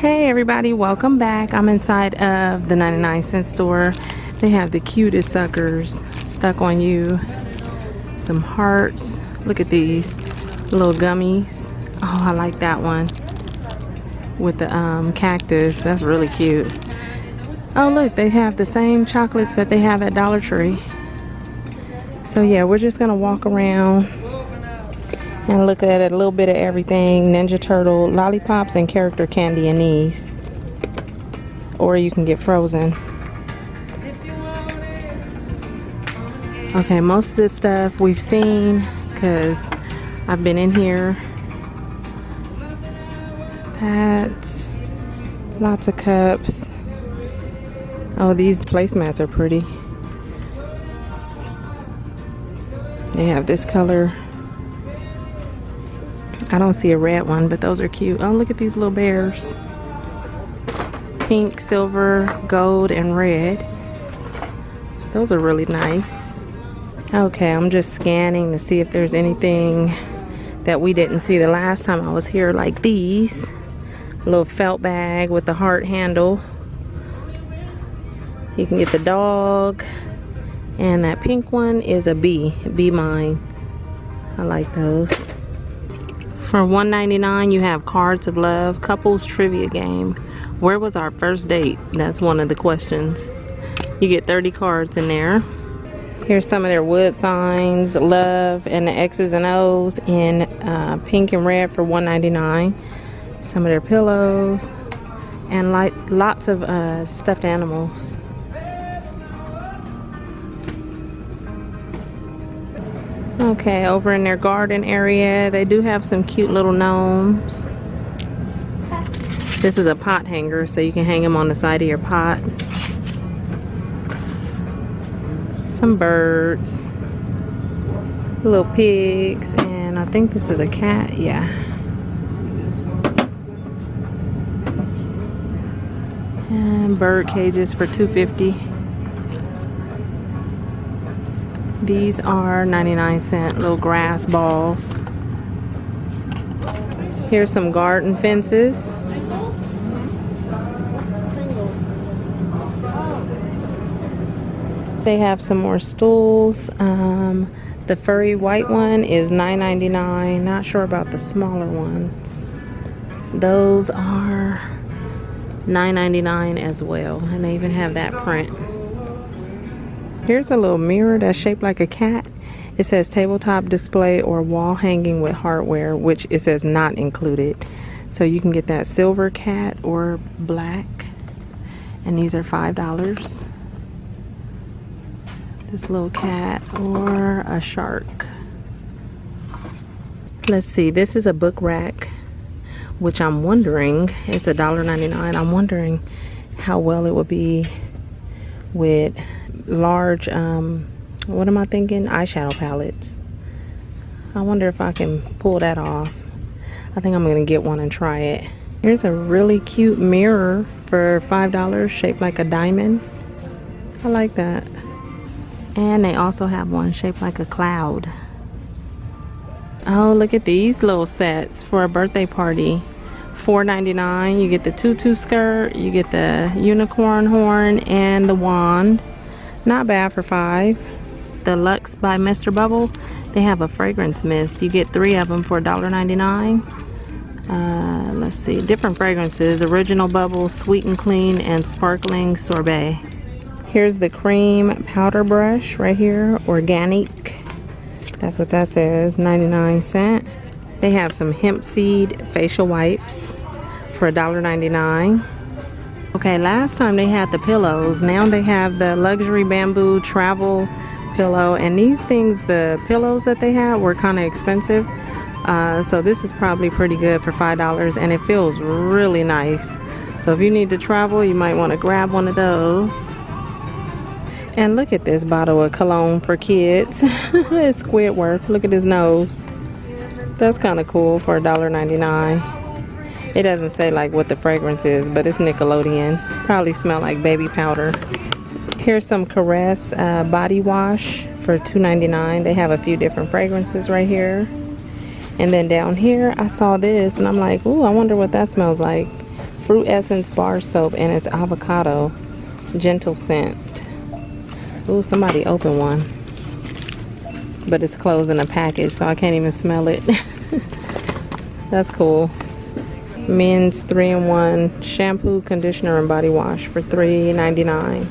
Hey everybody, welcome back. I'm inside of the 99-cent store. They have the cutest suckers stuck on you. Some hearts. Look at these little gummies. Oh, I like that one with the cactus. That's really cute. Oh look, they have the same chocolates that they have at Dollar Tree. So yeah, we're just gonna walk around and look at a little bit of everything. Ninja Turtle, lollipops, and character candy in these. Or you can get frozen. Okay, most of this stuff we've seen because I've been in here. That's lots of cups. Oh, these placemats are pretty. They have this color. I don't see a red one, but those are cute. Oh, look at these little bears. Pink, silver, gold, and red. Those are really nice. Okay, I'm just scanning to see if there's anything that we didn't see the last time I was here, like these. A little felt bag with the heart handle. You can get the dog. And that pink one is a bee. Be mine. I like those. For $1.99, you have Cards of Love, couples trivia game. Where was our first date? That's one of the questions. You get 30 cards in there. Here's some of their wood signs, love, and the X's and O's in pink and red for $1.99. Some of their pillows, and lots of stuffed animals. Okay, over in their garden area, they do have some cute little gnomes. This is a pot hanger, so you can hang them on the side of your pot. Some birds, little pigs, and I think this is a cat. Yeah. And bird cages for $2.50. These are 99-cent little grass balls. Here's some garden fences. They have some more stools. The furry white one is $9.99. Not sure about the smaller ones. Those are $9.99 as well, and they even have that print. Here's a little mirror that's shaped like a cat. It says tabletop display or wall hanging with hardware, which it says not included. So you can get that silver cat or black, and these are $5. This little cat or a shark. Let's see, this is a book rack, which I'm wondering, it's $1.99. I'm wondering how well it would be with large what am I thinking, eyeshadow palettes. I wonder if I can pull that off. I think I'm gonna get one and try it. Here's a really cute mirror for $5, shaped like a diamond. I like that. And they also have one shaped like a cloud. Oh, look at these little sets for a birthday party. $4.99. You get the tutu skirt, you get the unicorn horn, and the wand. Not bad for $5. The Luxe by Mr. Bubble. They have a fragrance mist. You get 3 of them for $1.99. Let's see, different fragrances: original bubble, sweet and clean, and sparkling sorbet. Here's the cream powder brush right here, organic. That's what that says, 99-cent. They have some hemp seed facial wipes for $1.99. Okay, last time they had the pillows. Now they have the luxury bamboo travel pillow, and these things, the pillows that they had were kind of expensive. So this is probably pretty good for $5, and it feels really nice. So if you need to travel, you might want to grab one of those. And look at this bottle of cologne for kids. It's Squidward. Look at his nose. That's kind of cool for $1.99. It doesn't say like what the fragrance is, but it's Nickelodeon. Probably smell like baby powder. Here's some Caress body wash for $2.99. They have a few different fragrances right here. And then down here, I saw this and I'm like, ooh, I wonder what that smells like. Fruit Essence bar soap, and it's avocado gentle scent. Ooh, somebody opened one, but it's closed in a package, so I can't even smell it. That's cool. Men's 3-in-1 shampoo, conditioner, and body wash for $3.99.